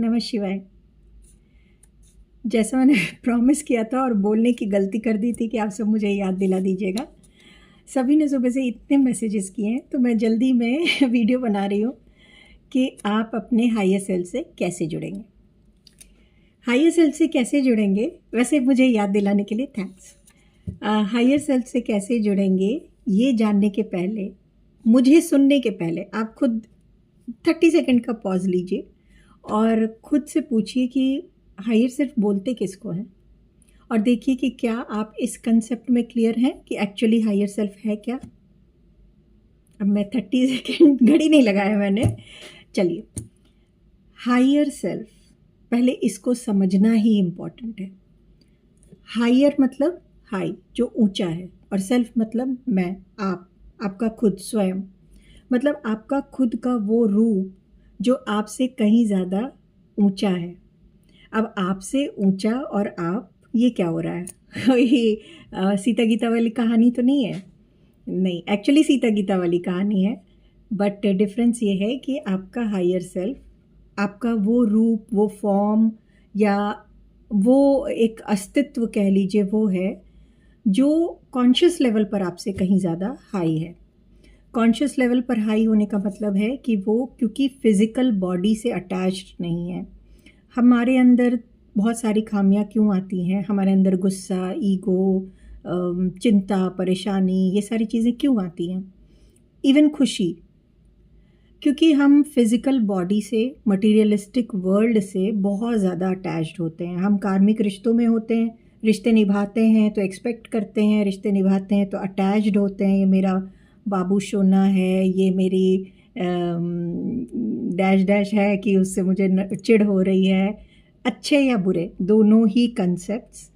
नमः शिवाय। जैसा मैंने प्रॉमिस किया था और बोलने की गलती कर दी थी कि आप सब मुझे याद दिला दीजिएगा। सभी ने सुबह से इतने मैसेजेस किए हैं तो मैं जल्दी में वीडियो बना रही हूँ कि आप अपने हायर सेल्फ से कैसे जुड़ेंगे। हायर सेल्फ से कैसे जुड़ेंगे, वैसे मुझे याद दिलाने के लिए थैंक्स। हायर सेल्फ से कैसे जुड़ेंगे ये जानने के पहले, मुझे सुनने के पहले आप खुद 30 सेकंड का पॉज लीजिए और ख़ुद से पूछिए कि हायर सेल्फ बोलते किसको हैं, और देखिए कि क्या आप इस कंसेप्ट में क्लियर हैं कि एक्चुअली हायर सेल्फ है क्या। अब मैं 30 सेकंड घड़ी नहीं लगाया मैंने। चलिए, हायर सेल्फ, पहले इसको समझना ही इम्पॉर्टेंट है। हायर मतलब हाई, जो ऊंचा है, और सेल्फ मतलब मैं, आप, आपका खुद, स्वयं, मतलब आपका खुद का वो रूप जो आपसे कहीं ज़्यादा ऊंचा है। अब आपसे ऊंचा और आप, ये क्या हो रहा है? ये सीता गीता वाली कहानी तो नहीं है? नहीं, एक्चुअली सीता गीता वाली कहानी है, बट डिफरेंस ये है कि आपका हायर सेल्फ, आपका वो रूप, वो फॉर्म, या वो एक अस्तित्व कह लीजिए, वो है जो कॉन्शियस लेवल पर आपसे कहीं ज़्यादा हाई है। कॉन्शियस लेवल पर हाई होने का मतलब है कि वो क्योंकि फिज़िकल बॉडी से अटैच्ड नहीं है। हमारे अंदर बहुत सारी खामियां क्यों आती हैं, हमारे अंदर गुस्सा, ईगो, चिंता, परेशानी, ये सारी चीज़ें क्यों आती हैं, इवन खुशी, क्योंकि हम फिज़िकल बॉडी से, मटेरियलिस्टिक वर्ल्ड से बहुत ज़्यादा अटैच्ड होते हैं। हम कार्मिक रिश्तों में होते हैं, रिश्ते निभाते हैं तो एक्सपेक्ट करते हैं, रिश्ते निभाते हैं तो अटैच्ड होते हैं। ये मेरा बाबू सोना है, ये मेरी डैश डैश है कि उससे मुझे चिढ़ हो रही है। अच्छे या बुरे, दोनों ही कंसेप्ट्स,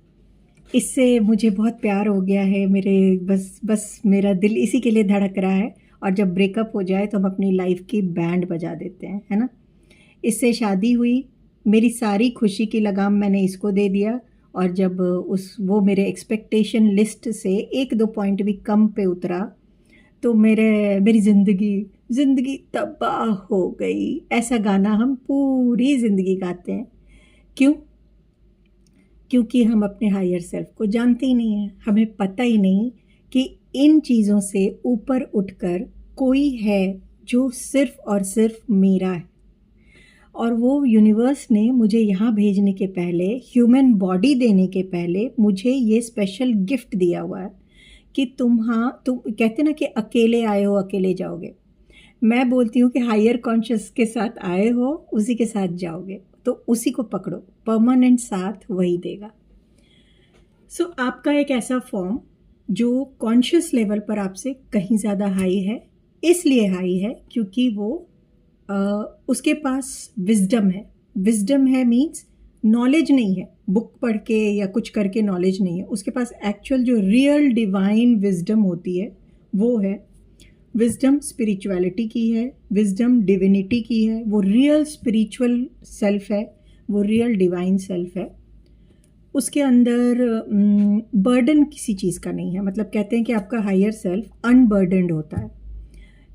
इससे मुझे बहुत प्यार हो गया है, मेरे बस मेरा दिल इसी के लिए धड़क रहा है। और जब ब्रेकअप हो जाए तो हम अपनी लाइफ की बैंड बजा देते हैं, है ना। इससे शादी हुई, मेरी सारी खुशी की लगाम मैंने इसको दे दिया, और जब वो मेरे एक्सपेक्टेशन लिस्ट से 1-2 पॉइंट भी कम पे उतरा तो मेरी ज़िंदगी तबाह हो गई। ऐसा गाना हम पूरी ज़िंदगी गाते हैं। क्यों? क्योंकि हम अपने हायर सेल्फ को जानते ही नहीं हैं। हमें पता ही नहीं कि इन चीज़ों से ऊपर उठकर कोई है जो सिर्फ़ और सिर्फ मेरा है। और वो यूनिवर्स ने मुझे यहाँ भेजने के पहले, ह्यूमन बॉडी देने के पहले, मुझे ये स्पेशल गिफ्ट दिया हुआ है कि तुम कहते ना कि अकेले आए हो अकेले जाओगे। मैं बोलती हूँ कि हायर कॉन्शियस के साथ आए हो, उसी के साथ जाओगे, तो उसी को पकड़ो, परमानेंट साथ वही देगा। सो आपका एक ऐसा फॉर्म जो कॉन्शियस लेवल पर आपसे कहीं ज़्यादा हाई है, इसलिए हाई है क्योंकि वो उसके पास विजडम है। विजडम है मीन्स नॉलेज नहीं है, बुक पढ़ के या कुछ करके नॉलेज नहीं है। उसके पास एक्चुअल जो रियल डिवाइन विजडम होती है वो है। विजडम स्पिरिचुअलिटी की है, विजडम डिविनिटी की है, वो रियल स्पिरिचुअल सेल्फ है, वो रियल डिवाइन सेल्फ है। उसके अंदर बर्डन किसी चीज़ का नहीं है। मतलब कहते हैं कि आपका हायर सेल्फ अनबर्डनड होता है,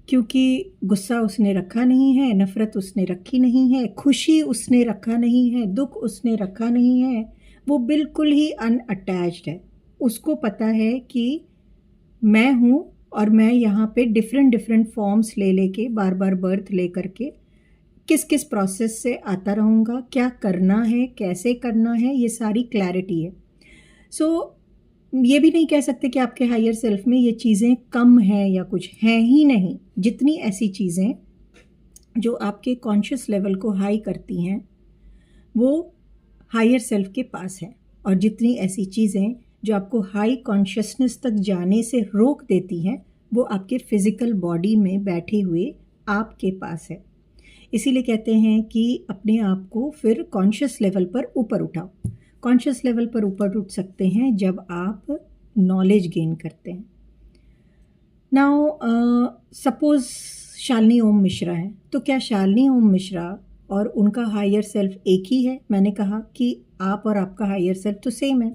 क्योंकि गुस्सा उसने रखा नहीं है, नफ़रत उसने रखी नहीं है, खुशी उसने रखा नहीं है, दुख उसने रखा नहीं है। वो बिल्कुल ही अनअटैच्ड है। उसको पता है कि मैं हूँ और मैं यहाँ पे डिफरेंट फॉर्म्स लेके, बार बार बर्थ ले करके किस किस प्रोसेस से आता रहूँगा, क्या करना है, कैसे करना है, ये सारी क्लैरिटी है। सो ये भी नहीं कह सकते कि आपके हायर सेल्फ में ये चीज़ें कम हैं या कुछ हैं ही नहीं। जितनी ऐसी चीज़ें जो आपके कॉन्शियस लेवल को हाई करती हैं वो हायर सेल्फ के पास है, और जितनी ऐसी चीज़ें जो आपको हाई कॉन्शियसनेस तक जाने से रोक देती हैं वो आपके फिज़िकल बॉडी में बैठे हुए आपके पास है। इसीलिए कहते हैं कि अपने आप को फिर कॉन्शियस लेवल पर ऊपर उठाओ। कॉन्शियस लेवल पर ऊपर उठ सकते हैं जब आप नॉलेज गेन करते हैं। नाउ सपोज़ शालिनी ओम मिश्रा है, तो क्या शालिनी ओम मिश्रा और उनका हायर सेल्फ एक ही है? मैंने कहा कि आप और आपका हायर सेल्फ तो सेम है।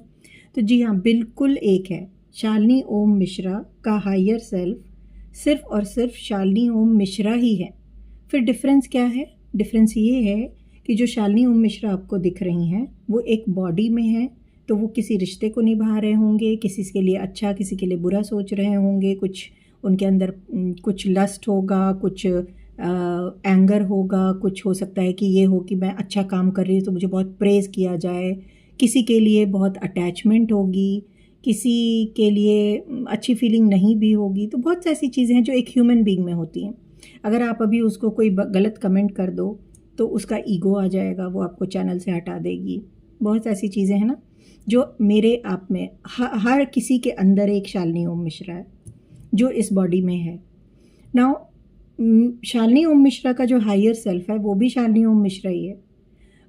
तो जी हाँ, बिल्कुल एक है। शालिनी ओम मिश्रा का हायर सेल्फ सिर्फ़ और सिर्फ शालिनी ओम मिश्रा ही है। फिर डिफरेंस क्या है? डिफरेंस ये है कि जो शालिनी ओम मिश्रा आपको दिख रही हैं वो एक बॉडी में है, तो वो किसी रिश्ते को निभा रहे होंगे, किसी के लिए अच्छा किसी के लिए बुरा सोच रहे होंगे, कुछ उनके अंदर कुछ लस्ट होगा, कुछ एंगर होगा, कुछ हो सकता है कि ये हो कि मैं अच्छा काम कर रही हूँ तो मुझे बहुत प्रेज़ किया जाए, किसी के लिए बहुत अटैचमेंट होगी, किसी के लिए अच्छी फीलिंग नहीं भी होगी। तो बहुत ऐसी चीज़ें हैं जो एक ह्यूमन बीइंग में होती हैं। अगर आप अभी उसको कोई गलत कमेंट कर दो तो उसका ईगो आ जाएगा, वो आपको चैनल से हटा देगी। बहुत ऐसी चीज़ें हैं ना जो मेरे आप में हर किसी के अंदर एक शालिनी ओम मिश्रा है जो इस बॉडी में है। नाउ शालिनी ओम मिश्रा का जो हायर सेल्फ है वो भी शालिनी ओम मिश्रा ही है,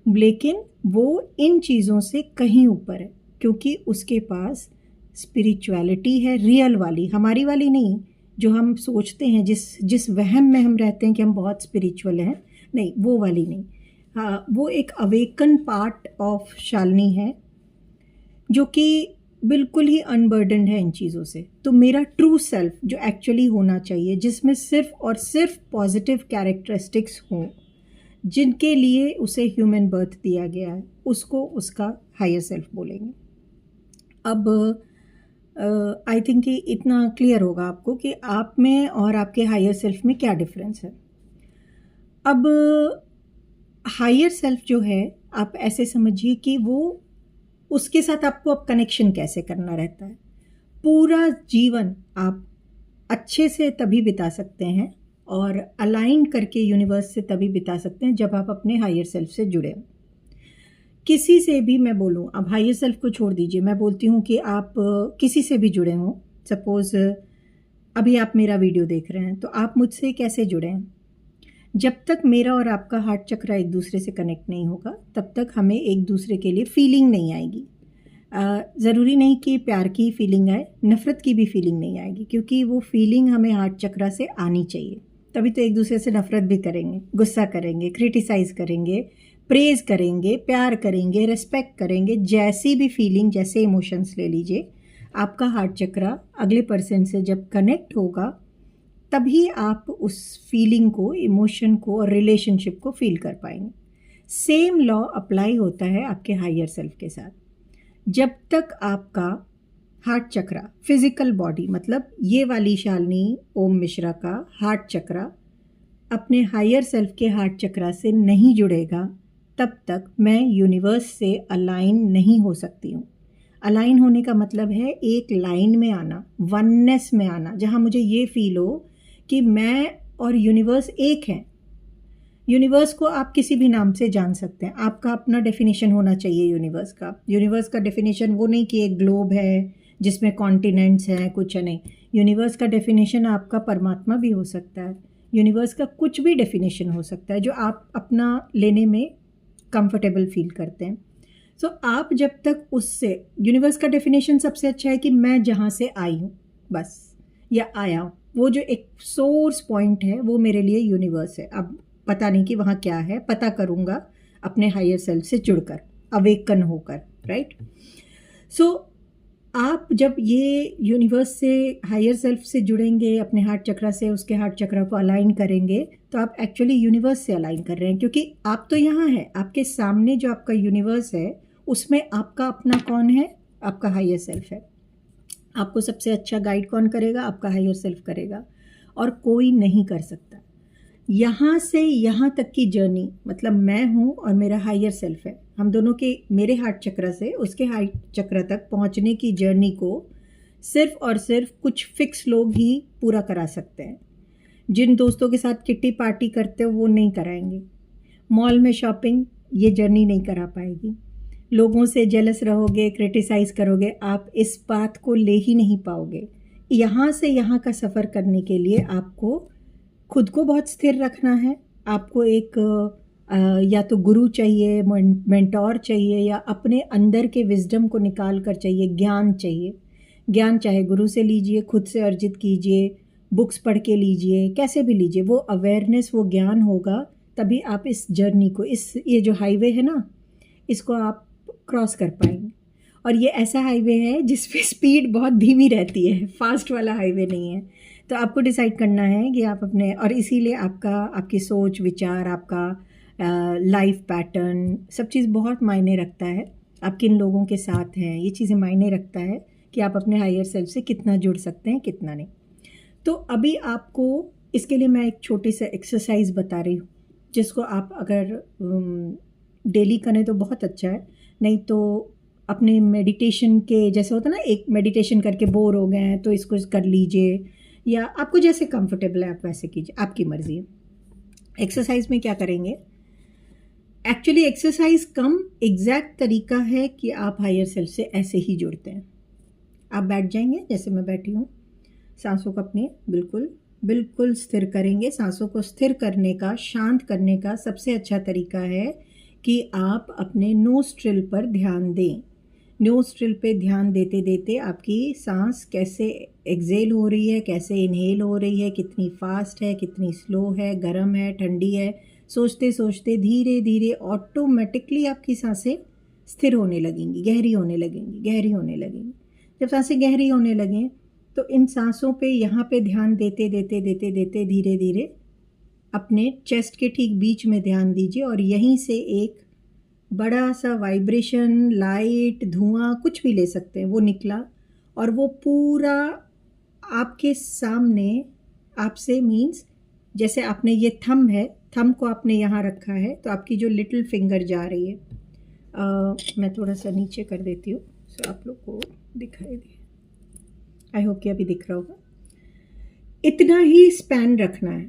लेकिन वो इन चीज़ों से कहीं ऊपर है क्योंकि उसके पास स्पिरिचुअलिटी है, रियल वाली, हमारी वाली नहीं जो हम सोचते हैं, जिस वहम में हम रहते हैं कि हम बहुत स्पिरिचुअल हैं, नहीं वो वाली नहीं। हाँ, वो एक अवेकन पार्ट ऑफ शालिनी है जो कि बिल्कुल ही अनबर्डनड है इन चीज़ों से। तो मेरा ट्रू सेल्फ जो एक्चुअली होना चाहिए, जिसमें सिर्फ और सिर्फ पॉजिटिव कैरेक्टरिस्टिक्स हों, जिनके लिए उसे ह्यूमन बर्थ दिया गया है, उसको उसका हायर सेल्फ बोलेंगे। अब आई थिंक कि इतना क्लियर होगा आपको कि आप में और आपके हायर सेल्फ में क्या डिफरेंस है। अब हायर सेल्फ जो है, आप ऐसे समझिए कि वो उसके साथ आपको अब कनेक्शन कैसे करना रहता है। पूरा जीवन आप अच्छे से तभी बिता सकते हैं और अलाइन करके यूनिवर्स से तभी बिता सकते हैं जब आप अपने हायर सेल्फ से जुड़े हों। किसी से भी मैं बोलूँ, अब हायर सेल्फ को छोड़ दीजिए, मैं बोलती हूँ कि आप किसी से भी जुड़े हों। सपोज़ अभी आप मेरा वीडियो देख रहे हैं तो आप मुझसे कैसे जुड़े हैं? जब तक मेरा और आपका हार्ट चक्रा एक दूसरे से कनेक्ट नहीं होगा तब तक हमें एक दूसरे के लिए फीलिंग नहीं आएगी। ज़रूरी नहीं कि प्यार की फीलिंग आए, नफ़रत की भी फीलिंग नहीं आएगी, क्योंकि वो फीलिंग हमें हार्ट चक्रा से आनी चाहिए। तभी तो एक दूसरे से नफ़रत भी करेंगे, गुस्सा करेंगे, क्रिटिसाइज़ करेंगे, प्रेज़ करेंगे, प्यार करेंगे, रिस्पेक्ट करेंगे। जैसी भी फीलिंग, जैसे इमोशंस ले लीजिए, आपका हार्ट चक्रा अगले पर्सन से जब कनेक्ट होगा तभी आप उस फीलिंग को, इमोशन को और रिलेशनशिप को फील कर पाएंगे। सेम लॉ अप्लाई होता है आपके हायर सेल्फ के साथ। जब तक आपका हार्ट चक्रा, फिजिकल बॉडी, मतलब ये वाली शालिनी ओम मिश्रा का हार्ट चक्रा अपने हायर सेल्फ के हार्ट चक्रा से नहीं जुड़ेगा, तब तक मैं यूनिवर्स से अलाइन नहीं हो सकती हूँ। अलाइन होने का मतलब है एक लाइन में आना, वननेस में आना, जहाँ मुझे ये फील हो कि मैं और यूनिवर्स एक हैं। यूनिवर्स को आप किसी भी नाम से जान सकते हैं, आपका अपना डेफिनेशन होना चाहिए यूनिवर्स का। यूनिवर्स का डेफिनेशन वो नहीं कि एक ग्लोब है जिसमें कॉन्टिनेंट्स हैं, कुछ है नहीं। यूनिवर्स का डेफिनेशन आपका परमात्मा भी हो सकता है, यूनिवर्स का कुछ भी डेफिनेशन हो सकता है जो आप अपना लेने में कंफर्टेबल फील करते हैं। सो आप जब तक उससे, यूनिवर्स का डेफिनेशन सबसे अच्छा है कि मैं जहाँ से आई हूँ बस, या आया हूँ, वो जो एक सोर्स पॉइंट है वो मेरे लिए यूनिवर्स है। अब पता नहीं कि वहाँ क्या है, पता करूँगा अपने हायर सेल्फ से जुड़कर, अवेकन होकर, राइट। सो आप जब ये यूनिवर्स से, हायर सेल्फ से जुड़ेंगे, अपने हार्ट चक्रा से उसके हार्ट चक्रा को अलाइन करेंगे, तो आप एक्चुअली यूनिवर्स से अलाइन कर रहे हैं, क्योंकि आप तो यहाँ हैं, आपके सामने जो आपका यूनिवर्स है उसमें आपका अपना कौन है? आपका हायर सेल्फ है। आपको सबसे अच्छा गाइड कौन करेगा? आपका हायर सेल्फ करेगा, और कोई नहीं कर सकता। यहाँ से यहाँ तक की जर्नी, मतलब मैं हूँ और मेरा हायर सेल्फ है, हम दोनों के, मेरे हार्ट चक्र से उसके हार्ट चक्र तक पहुँचने की जर्नी को सिर्फ और सिर्फ कुछ फिक्स लोग ही पूरा करा सकते हैं। जिन दोस्तों के साथ किट्टी पार्टी करते हो वो नहीं कराएंगे, मॉल में शॉपिंग ये जर्नी नहीं करा पाएगी, लोगों से जेलस रहोगे, क्रिटिसाइज़ करोगे, आप इस बात को ले ही नहीं पाओगे। यहाँ से यहाँ का सफ़र करने के लिए आपको खुद को बहुत स्थिर रखना है। आपको एक या तो गुरु चाहिए, मेंटोर चाहिए, या अपने अंदर के विजडम को निकाल कर चाहिए, ज्ञान चाहिए। ज्ञान चाहे गुरु से लीजिए, खुद से अर्जित कीजिए, बुक्स पढ़ के लीजिए, कैसे भी लीजिए, वो अवेयरनेस, वो ज्ञान होगा तभी आप इस जर्नी को, ये जो हाईवे है ना, इसको आप क्रॉस कर पाएंगे। और ये ऐसा हाईवे है जिस पे स्पीड बहुत धीमी रहती है, फास्ट वाला हाईवे नहीं है। तो आपको डिसाइड करना है कि आप अपने, और इसीलिए आपकी सोच, विचार, आपका लाइफ पैटर्न, सब चीज़ बहुत मायने रखता है। आप किन लोगों के साथ हैं, ये चीज़ें मायने रखता है कि आप अपने हायर सेल्फ से कितना जुड़ सकते हैं, कितना नहीं। तो अभी आपको इसके लिए मैं एक छोटी सा एक्सरसाइज बता रही हूँ, जिसको आप अगर डेली करें तो बहुत अच्छा है, नहीं तो अपने मेडिटेशन के जैसे होता है ना, एक मेडिटेशन करके बोर हो गए हैं तो इसको कर लीजिए, या आपको जैसे कंफर्टेबल है आप वैसे कीजिए, आपकी मर्ज़ी है। एक्सरसाइज में क्या करेंगे, एक्चुअली एक्सरसाइज कम एग्जैक्ट तरीका है कि आप हायर सेल्फ से ऐसे ही जुड़ते हैं। आप बैठ जाएंगे जैसे मैं बैठी हूँ, सांसों को अपने बिल्कुल बिल्कुल स्थिर करेंगे। सांसों को स्थिर करने का, शांत करने का सबसे अच्छा तरीका है कि आप अपने नोस्ट्रिल पर ध्यान दें। नोस्ट्रिल पे ध्यान देते देते आपकी सांस कैसे एक्सेल हो रही है, कैसे इनहेल हो रही है, कितनी फास्ट है, कितनी स्लो है, गर्म है, ठंडी है, सोचते सोचते धीरे धीरे ऑटोमेटिकली आपकी सांसें स्थिर होने लगेंगी, गहरी होने लगेंगी, गहरी होने लगेंगी। जब सांसें गहरी होने लगें तो इन सांसों पे यहाँ पे ध्यान देते देते देते देते धीरे धीरे अपने चेस्ट के ठीक बीच में ध्यान दीजिए, और यहीं से एक बड़ा सा वाइब्रेशन, लाइट, धुआं, कुछ भी ले सकते हैं, वो निकला और वो पूरा आपके सामने आपसे, मीन्स जैसे आपने ये थंब है, थंब को आपने यहाँ रखा है तो आपकी जो लिटिल फिंगर जा रही है, मैं थोड़ा सा नीचे कर देती हूँ तो आप लोग को दिखाई दे, आई होप कि अभी दिख रहा होगा। इतना ही स्पैन रखना है,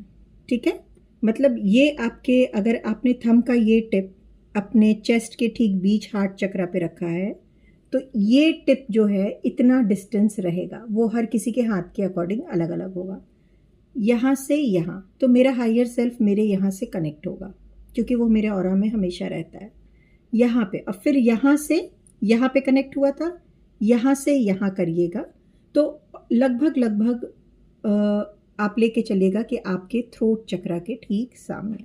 ठीक है। मतलब ये आपके, अगर आपने थंब का ये टिप अपने चेस्ट के ठीक बीच हार्ट चक्रा पे रखा है तो ये टिप जो है इतना डिस्टेंस रहेगा, वो हर किसी के हाथ के अकॉर्डिंग अलग अलग होगा। यहाँ से यहाँ तो मेरा हायर सेल्फ मेरे यहाँ से कनेक्ट होगा, क्योंकि वो मेरे ऑरा में हमेशा रहता है। यहाँ पे, अब फिर यहाँ से यहाँ पे कनेक्ट हुआ था, यहाँ से यहाँ करिएगा तो लगभग लगभग आप लेके चलिएगा कि आपके थ्रोट चक्रा के ठीक सामने,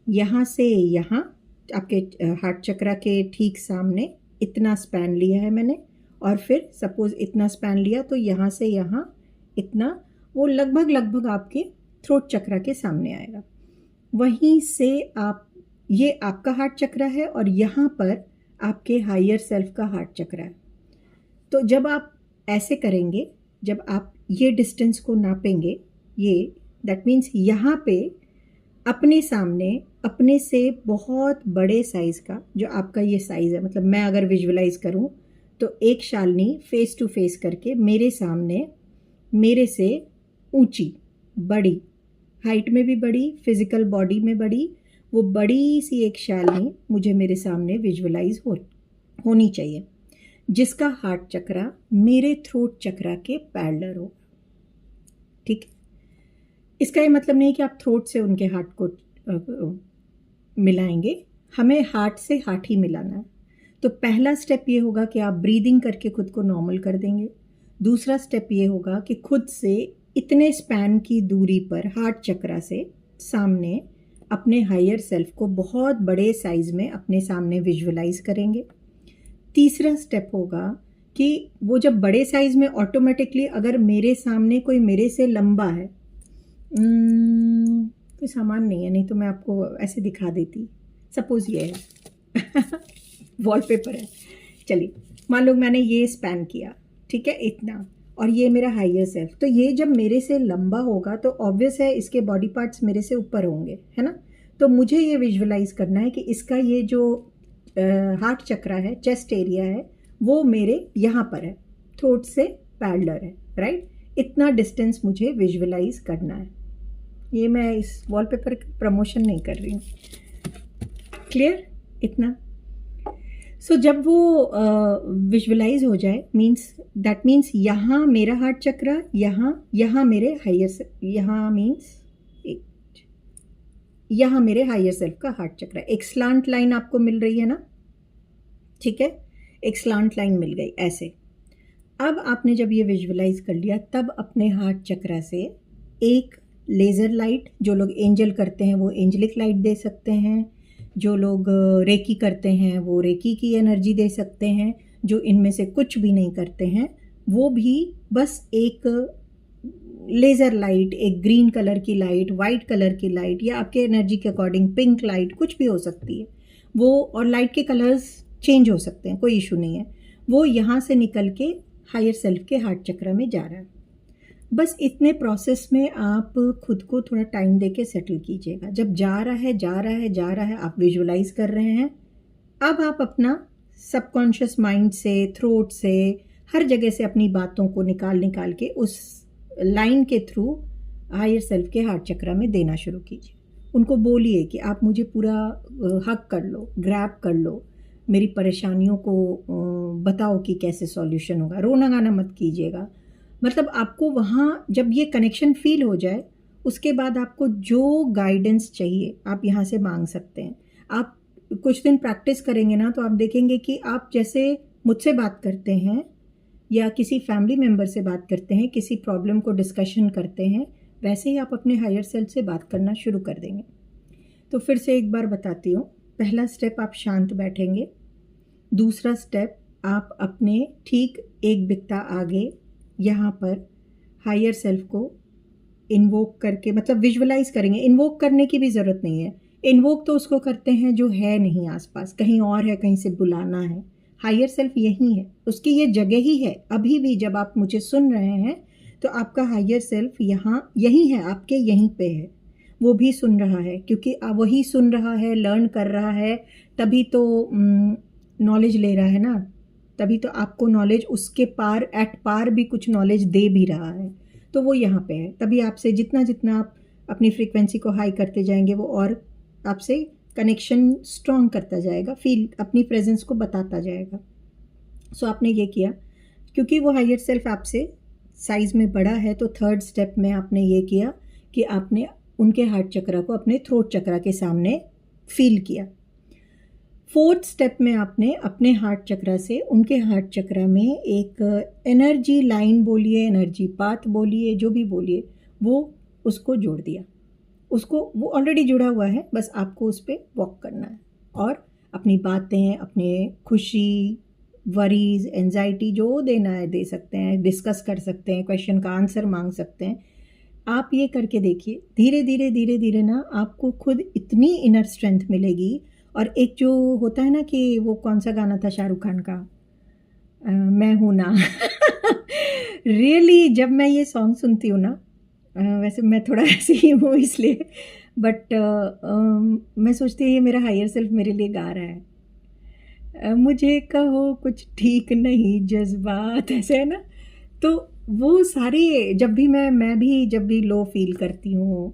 यहाँ से यहाँ आपके हार्ट चक्रा के ठीक सामने इतना स्पैन लिया है मैंने, और फिर सपोज इतना स्पैन लिया तो यहाँ से यहाँ इतना, वो लगभग लगभग आपके थ्रोट चक्रा के सामने आएगा। वहीं से आप, ये आपका हार्ट चक्रा है और यहाँ पर आपके हायर सेल्फ का हार्ट चक्रा है। तो जब आप ऐसे करेंगे, जब आप ये डिस्टेंस को नापेंगे, ये दैट मीन्स यहाँ पे अपने सामने अपने से बहुत बड़े साइज़ का, जो आपका ये साइज़ है, मतलब मैं अगर विजुअलाइज करूँ तो एक शालिनी फेस टू फेस करके मेरे सामने, मेरे से ऊंची, बड़ी, हाइट में भी बड़ी, फिजिकल बॉडी में बड़ी, वो बड़ी सी एक शालिनी मुझे मेरे सामने विजुअलाइज होनी चाहिए, जिसका हार्ट चक्रा मेरे थ्रोट चक्रा के पैरेलल हो, ठीक है। इसका ये मतलब नहीं कि आप थ्रोट से उनके हार्ट को मिलाएंगे, हमें हार्ट से हार्ट ही मिलाना है। तो पहला स्टेप ये होगा कि आप ब्रीदिंग करके खुद को नॉर्मल कर देंगे। दूसरा स्टेप ये होगा कि खुद से इतने स्पैन की दूरी पर हार्ट चक्रा से सामने अपने हायर सेल्फ को बहुत बड़े साइज़ में अपने सामने विजुअलाइज करेंगे। तीसरा स्टेप होगा कि वो जब बड़े साइज़ में, ऑटोमेटिकली अगर मेरे सामने कोई मेरे से लंबा है, कोई सामान नहीं है, नहीं तो मैं आपको ऐसे दिखा देती, सपोज ये है वॉलपेपर है, चलिए मान लो मैंने ये स्पैन किया, ठीक है, इतना, और ये मेरा हायर सेल्फ, तो ये जब मेरे से लंबा होगा तो ऑब्वियस है इसके बॉडी पार्ट्स मेरे से ऊपर होंगे, है ना। तो मुझे ये विजुअलाइज करना है कि इसका ये जो हार्ट चक्रा है, चेस्ट एरिया है, वो मेरे यहाँ पर है, थ्रोट से पैरेलल है, राइट। इतना डिस्टेंस मुझे विजुअलाइज करना है। ये मैं इस वॉलपेपर का प्रमोशन नहीं कर रही हूँ, क्लियर, इतना। सो जब वो विजुअलाइज हो जाए, दैट मीन्स यहाँ मेरा हार्ट चक्रा, यहाँ मेरे हायर, यहाँ मीन्स यहाँ मेरे हायर सेल्फ का हार्ट चक्रा। एक स्लांट लाइन आपको मिल रही है ना, ठीक है, एक स्लांट लाइन मिल गई ऐसे। अब आपने जब ये विजुअलाइज कर लिया, तब अपने हार्ट चक्रा से एक लेज़र लाइट, जो लोग एंजल करते हैं वो एंजलिक लाइट दे सकते हैं, जो लोग रेकी करते हैं वो रेकी की एनर्जी दे सकते हैं, जो इनमें से कुछ भी नहीं करते हैं वो भी बस एक लेज़र लाइट, एक ग्रीन कलर की लाइट, वाइट कलर की लाइट, या आपके एनर्जी के अकॉर्डिंग पिंक लाइट, कुछ भी हो सकती है वो, और लाइट के कलर्स चेंज हो सकते हैं, कोई इशू नहीं है। वो यहाँ से निकल के हायर सेल्फ के हार्ट चक्र में जा रहा है। बस इतने प्रोसेस में आप खुद को थोड़ा टाइम दे के सेटल कीजिएगा। जब जा रहा है जा रहा है जा रहा है, आप विजुलाइज कर रहे हैं। अब आप अपना सबकॉन्शियस माइंड से, थ्रोट से, हर जगह से अपनी बातों को निकाल के उस लाइन के थ्रू हायर सेल्फ के हार्ट चक्र में देना शुरू कीजिए। उनको बोलिए कि आप मुझे पूरा हक कर लो, ग्रैब कर लो, मेरी परेशानियों को बताओ कि कैसे सॉल्यूशन होगा। रोना गाना मत कीजिएगा। मतलब आपको वहाँ जब ये कनेक्शन फील हो जाए, उसके बाद आपको जो गाइडेंस चाहिए आप यहाँ से मांग सकते हैं। आप कुछ दिन प्रैक्टिस करेंगे ना, तो आप देखेंगे कि आप जैसे मुझसे बात करते हैं या किसी फैमिली मेम्बर से बात करते हैं, किसी प्रॉब्लम को डिस्कशन करते हैं, वैसे ही आप अपने हायर सेल्फ से बात करना शुरू कर देंगे। तो फिर से एक बार बताती हूँ। पहला स्टेप, आप शांत बैठेंगे। दूसरा स्टेप, आप अपने ठीक एक बित्ता आगे यहाँ पर हायर सेल्फ को इन्वोक करके, मतलब विजुअलाइज करेंगे। इन्वोक करने की भी ज़रूरत नहीं है। इन्वोक तो उसको करते हैं जो है नहीं आसपास, कहीं और है, कहीं से बुलाना है। हायर सेल्फ यही है, उसकी ये जगह ही है। अभी भी जब आप मुझे सुन रहे हैं तो आपका हायर सेल्फ यहाँ यही है, आपके यहीं पे है। वो भी सुन रहा है, क्योंकि वही सुन रहा है, लर्न कर रहा है, तभी तो नॉलेज ले रहा है ना। तभी तो आपको नॉलेज उसके पार, एट पार भी कुछ नॉलेज दे भी रहा है। तो वो यहाँ पे है। तभी आपसे जितना जितना आप अपनी फ्रीक्वेंसी को हाई करते जाएंगे, वो और आपसे कनेक्शन स्ट्रॉन्ग करता जाएगा, फील अपनी प्रेजेंस को बताता जाएगा। सो आपने ये किया, क्योंकि वो हायर सेल्फ आपसे साइज़ में बड़ा है, तो थर्ड स्टेप में आपने ये किया कि आपने उनके हार्ट चक्र को अपने थ्रोट चक्र के सामने फील किया। फोर्थ स्टेप में आपने अपने हार्ट चक्र से उनके हार्ट चक्र में एक एनर्जी लाइन बोलिए, एनर्जी पाथ बोलिए, जो भी बोलिए, वो उसको जोड़ दिया। उसको, वो ऑलरेडी जुड़ा हुआ है, बस आपको उस पर वॉक करना है और अपनी बातें, अपने खुशी, वरीज, एंजाइटी जो देना है दे सकते हैं, डिस्कस कर सकते हैं, क्वेश्चन का आंसर मांग सकते हैं। आप ये करके देखिए। धीरे धीरे धीरे धीरे ना आपको खुद इतनी इनर स्ट्रेंथ मिलेगी। और एक जो होता है ना कि वो कौन सा गाना था शाहरुख खान का, मैं हूँ ना रियली जब मैं ये सॉन्ग सुनती हूँ ना, वैसे मैं थोड़ा ऐसे ही हूँ इसलिए, बट मैं सोचती हूँ ये मेरा हायर सेल्फ मेरे लिए गा रहा है। मुझे कहो कुछ ठीक नहीं जज्बात, ऐसे है ना। तो वो सारे जब भी मैं भी जब भी लो फील करती हूँ,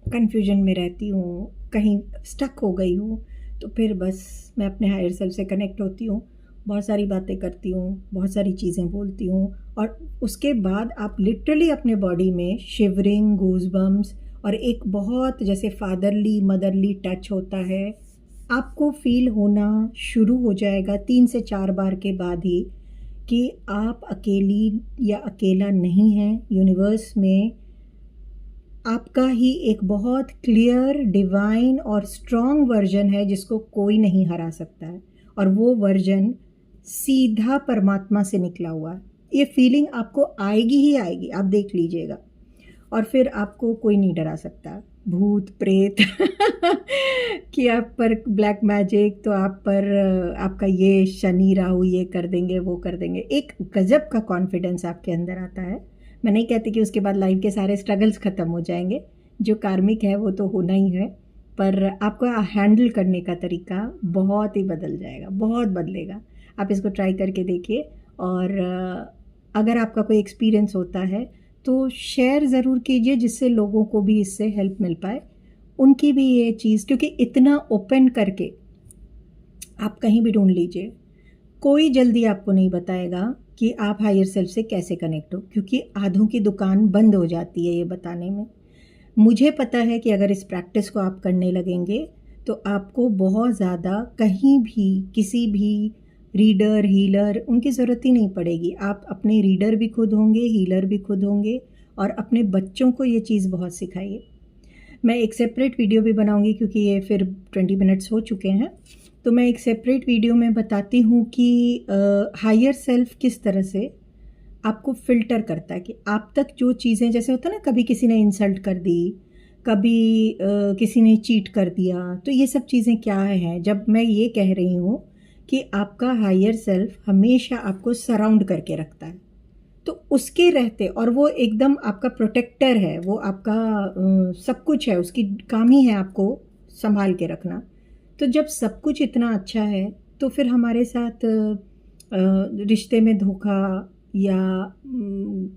कन्फ्यूजन में रहती हूँ, कहीं स्टक हो गई हूँ, तो फिर बस मैं अपने हायर सेल्फ से कनेक्ट होती हूँ, बहुत सारी बातें करती हूँ, बहुत सारी चीज़ें बोलती हूँ, और उसके बाद आप लिटरली अपने बॉडी में शिवरिंग, गूज़बम्स और एक बहुत जैसे फादरली मदरली टच होता है, आपको फील होना शुरू हो जाएगा 3 से 4 बार के बाद ही कि आप अकेली या अकेला नहीं हैं। यूनिवर्स में आपका ही एक बहुत क्लियर, डिवाइन और स्ट्रॉन्ग वर्जन है जिसको कोई नहीं हरा सकता है, और वो वर्जन सीधा परमात्मा से निकला हुआ है। ये फीलिंग आपको आएगी ही आएगी, आप देख लीजिएगा। और फिर आपको कोई नहीं डरा सकता, भूत प्रेत कि आप पर ब्लैक मैजिक, तो आप पर आपका ये शनि राहु ये कर देंगे, वो कर देंगे। एक गजब का कॉन्फिडेंस आपके अंदर आता है। मैं नहीं कहती कि उसके बाद लाइफ के सारे स्ट्रगल्स ख़त्म हो जाएंगे, जो कार्मिक है वो तो होना ही है, पर आपका हैंडल करने का तरीका बहुत ही बदल जाएगा, बहुत बदलेगा। आप इसको ट्राई करके देखिए। और अगर आपका कोई एक्सपीरियंस होता है तो शेयर ज़रूर कीजिए, जिससे लोगों को भी इससे हेल्प मिल पाए, उनकी भी ये चीज़, क्योंकि इतना ओपन करके आप कहीं भी ढूंढ लीजिए, कोई जल्दी आपको नहीं बताएगा कि आप हायर सेल्फ से कैसे कनेक्ट हो, क्योंकि आधों की दुकान बंद हो जाती है ये बताने में। मुझे पता है कि अगर इस प्रैक्टिस को आप करने लगेंगे तो आपको बहुत ज़्यादा कहीं भी किसी भी रीडर, हीलर, उनकी ज़रूरत ही नहीं पड़ेगी। आप अपने रीडर भी खुद होंगे, हीलर भी खुद होंगे, और अपने बच्चों को ये चीज़ बहुत सिखाइए। मैं एक सेपरेट वीडियो भी बनाऊंगी, क्योंकि ये फिर 20 मिनट्स हो चुके हैं, तो मैं एक सेपरेट वीडियो में बताती हूँ कि हायर सेल्फ किस तरह से आपको फ़िल्टर करता है कि आप तक जो चीज़ें, जैसे होता है ना, कभी किसी ने इंसल्ट कर दी, कभी किसी ने चीट कर दिया, तो ये सब चीज़ें क्या हैं। जब मैं ये कह रही हूँ कि आपका हायर सेल्फ हमेशा आपको सराउंड करके रखता है, तो उसके रहते, और वो एकदम आपका प्रोटेक्टर है, वो आपका सब कुछ है, उसकी काम ही है आपको संभाल के रखना। तो जब सब कुछ इतना अच्छा है, तो फिर हमारे साथ रिश्ते में धोखा या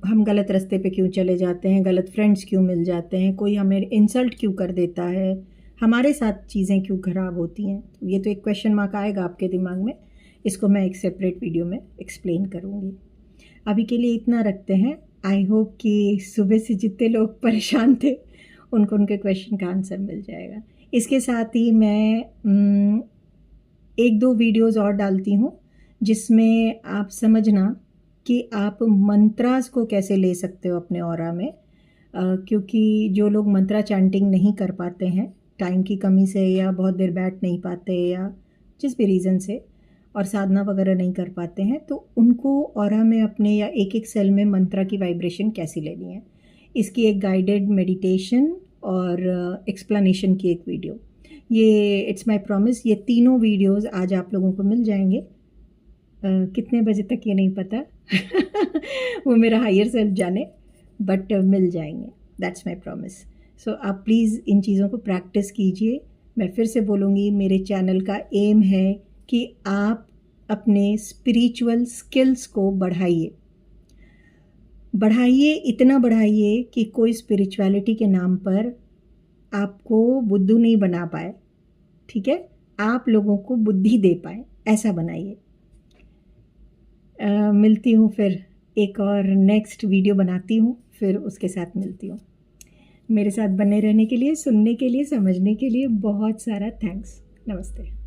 हम गलत रास्ते पे क्यों चले जाते हैं, गलत फ्रेंड्स क्यों मिल जाते हैं, कोई हमें इंसल्ट क्यों कर देता है, हमारे साथ चीज़ें क्यों ख़राब होती हैं। ये तो एक क्वेश्चन मार्क आएगा आपके दिमाग में, इसको मैं एक सेपरेट वीडियो में एक्सप्लेन करूँगी। अभी के लिए इतना रखते हैं। आई होप कि सुबह से जितने लोग परेशान थे उनको उनके क्वेश्चन का आंसर मिल जाएगा। इसके साथ ही मैं 1-2 वीडियोज़ और डालती हूँ जिसमें आप समझना कि आप मंत्रास को कैसे ले सकते हो अपने ऑरा में। क्योंकि जो लोग मंत्रा चैंटिंग नहीं कर पाते हैं टाइम की कमी से, या बहुत देर बैठ नहीं पाते, या जिस भी रीज़न से, और साधना वगैरह नहीं कर पाते हैं, तो उनको ऑरा में अपने या एक सेल में मंत्रा की वाइब्रेशन कैसी लेनी है, इसकी एक गाइडेड मेडिटेशन और एक्सप्लेनेशन की एक वीडियो, ये इट्स माय प्रॉमिस, ये तीनों वीडियोस आज आप लोगों को मिल जाएंगे। कितने बजे तक ये नहीं पता वो मेरा हायर सेल्फ जाने, बट मिल जाएंगे, दैट्स माय प्रॉमिस। सो आप प्लीज़ इन चीज़ों को प्रैक्टिस कीजिए। मैं फिर से बोलूँगी, मेरे चैनल का एम है कि आप अपने स्पिरिचुअल स्किल्स को बढ़ाइए, इतना बढ़ाइए कि कोई स्पिरिचुअलिटी के नाम पर आपको बुद्धू नहीं बना पाए, ठीक है, आप लोगों को बुद्धि दे पाए, ऐसा बनाइए। मिलती हूँ फिर, एक और नेक्स्ट वीडियो बनाती हूँ, फिर उसके साथ मिलती हूँ। मेरे साथ बने रहने के लिए, सुनने के लिए, समझने के लिए बहुत सारा थैंक्स। नमस्ते।